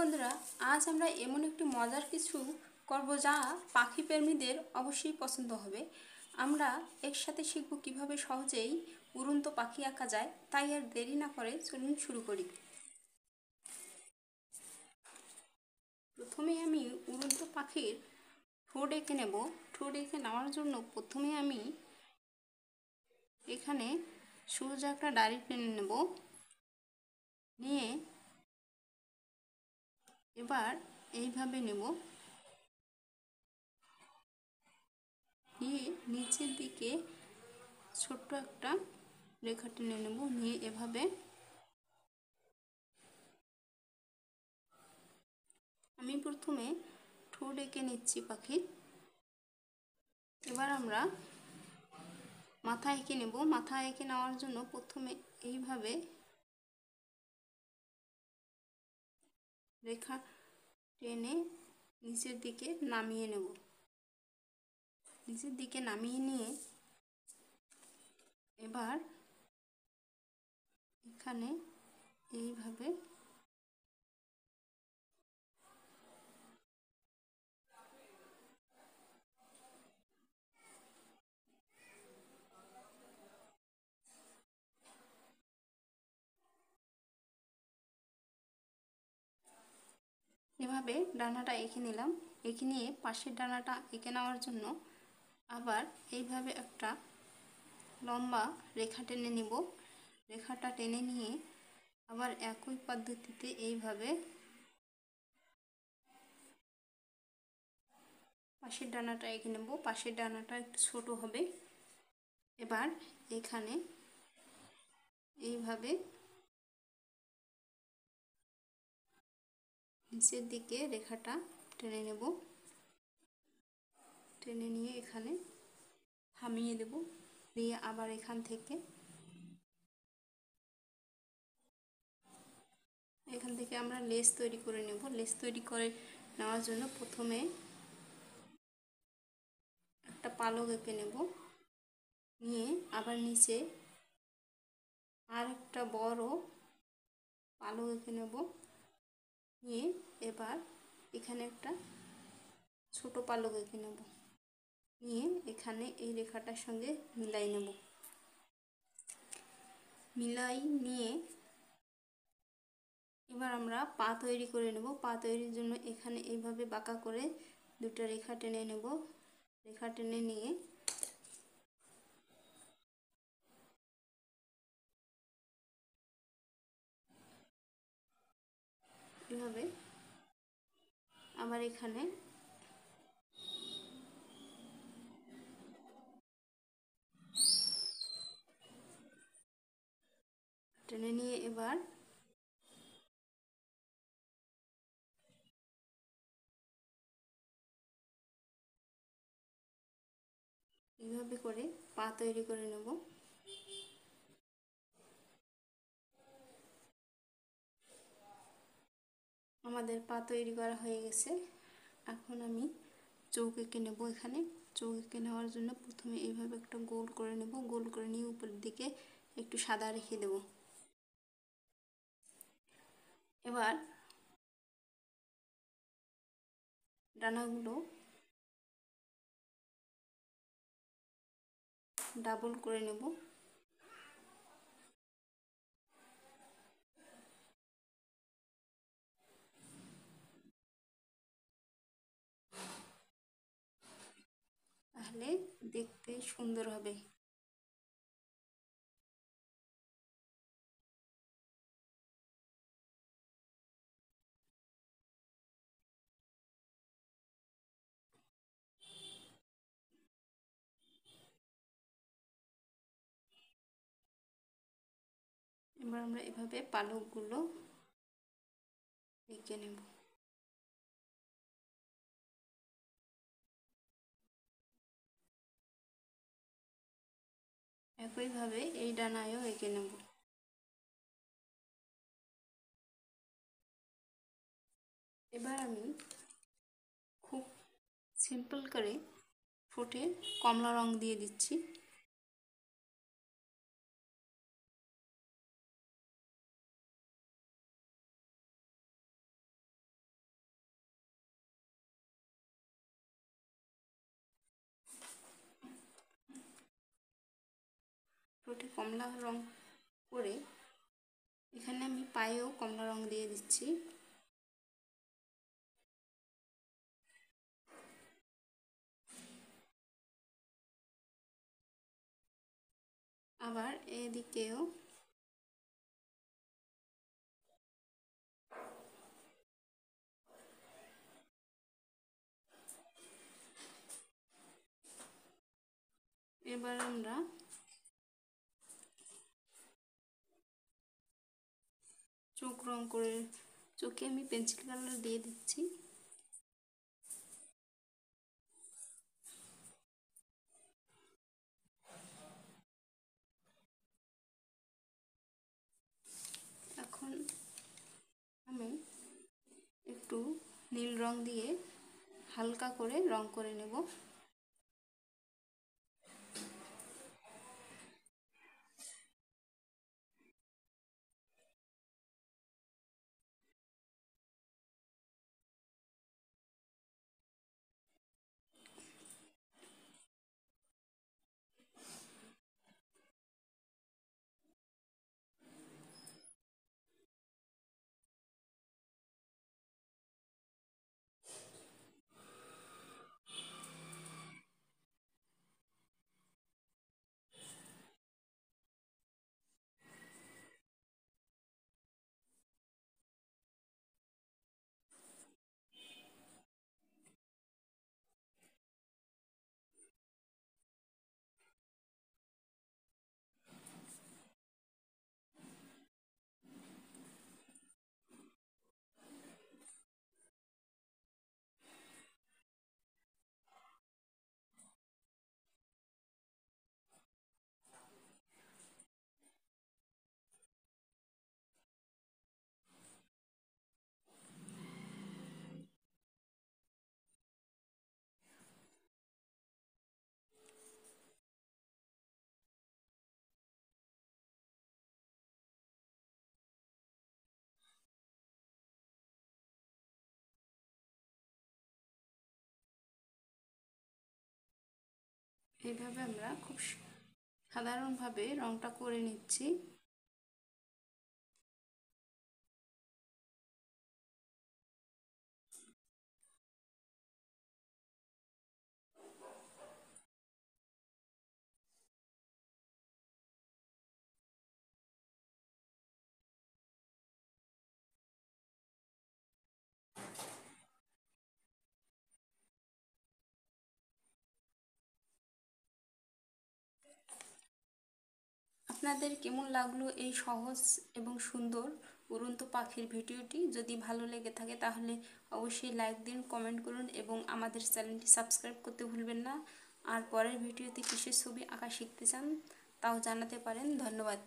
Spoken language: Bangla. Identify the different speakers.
Speaker 1: বন্ধুরা, আজ আমরা এমন একটি মজার কিছু করব যা পাখি প্রেমীদের অবশ্যই পছন্দ হবে। আমরা একসাথে শিখব কিভাবে সহজেই উড়ন্ত পাখি আঁকা যায়। তাই আর দেরি না করে চলুন শুরু করি। প্রথমে আমি উড়ন্ত পাখির ঠোঁট এঁকে নেব। ঠোঁট এঁকে নেওয়ার জন্য প্রথমে আমি এখানে সোজা একটা ডাঁড়ি টেনে নেব। নিয়ে এবার এইভাবে নেব, নিয়ে নিচের দিকে ছোট্ট একটা রেখা টেনে নেব। নিয়ে এভাবে আমি প্রথমে ঠোঁট এঁকে নিচ্ছি পাখির। এবার আমরা মাথা এঁকে নেব। মাথা এঁকে নেওয়ার জন্য প্রথমে এইভাবে রেখা টেনে নিচের দিকে নামিয়ে নেব। নিচের দিকে নামিয়ে নিয়ে এবার এখানে এইভাবে ডানাটা এঁকে নিলাম। এঁকে নিয়ে পাশের ডানাটা এঁকে নেওয়ার জন্য আবার এইভাবে একটা লম্বা রেখা টেনে নেব। রেখাটা টেনে নিয়ে আবার একই পদ্ধতিতে এইভাবে পাশের ডানাটা এঁকে নেব। পাশের ডানাটা একটু ছোট হবে। এবার এখানে এইভাবে নিচের দিকে রেখাটা টেনে নেব। টেনে নিয়ে এখানে থামিয়ে দেব। দিয়ে আবার এখান থেকে আমরা লেস তৈরি করে নেব। লেস তৈরি করে নেওয়ার জন্য প্রথমে একটা পালক এঁকে নেব। নিয়ে আবার নিচে আর একটা বড় পালক এঁকে নেব। নিয়ে এবার এখানে একটা ছোট পালক এঁকে নেব। নিয়ে এখানে এই রেখাটার সঙ্গে মিলাই নেব। মিলাই নিয়ে এবার আমরা পা তৈরি করে নেব। পা তৈরির জন্য এখানে এইভাবে বাঁকা করে দুটো রেখা টেনে নেব। রেখা টেনে নিয়ে এভাবে আবার এখানে টেনে নিয়ে এবার এইভাবে করে পা তৈরি করে নেব। আমাদের পা তৈরি করা হয়ে গেছে। এখন আমি চোখ এঁকে নেব। এখানে চোখ এঁকে নেওয়ার জন্য প্রথমে এইভাবে একটা গোল করে নেব। গোল করে নিয়ে উপরের দিকে একটু সাদা রেখে দেব। এবার ডানাগুলো ডাবল করে নেব। তাহলে দেখতে সুন্দর হবে। এবার আমরা এভাবে পালকগুলো এঁকে নেব। একইভাবে এই ডানায়ও এঁকে নেব। এবার আমি খুব সিম্পল করে ঠোঁটে কমলা রং দিয়ে দিচ্ছি। ঠোঁটে কমলা রং করে এখানে আমি পায়েও কমলা রং দিয়ে দিচ্ছি। আবার এদিকেও এবার আমরা চোখ রং করে, চোখে আমি পেন্সিল কালার দিয়ে দিচ্ছি। এখন আমি একটু নীল রং দিয়ে হালকা করে রং করে নেব। এইভাবে আমরা খুব সাধারণভাবে রংটা করে নিচ্ছি। আপনাদের কেমন লাগলো এই সহজ এবং সুন্দর উড়ন্ত পাখির ভিডিওটি? যদি ভালো লেগে থাকে তাহলে অবশ্যই লাইক দিন, কমেন্ট করুন এবং আমাদের চ্যানেলটি সাবস্ক্রাইব করতে ভুলবেন না। আর পরের ভিডিওতে কিসের ছবি আঁকা শিখতে চান তাও জানাতে পারেন। ধন্যবাদ।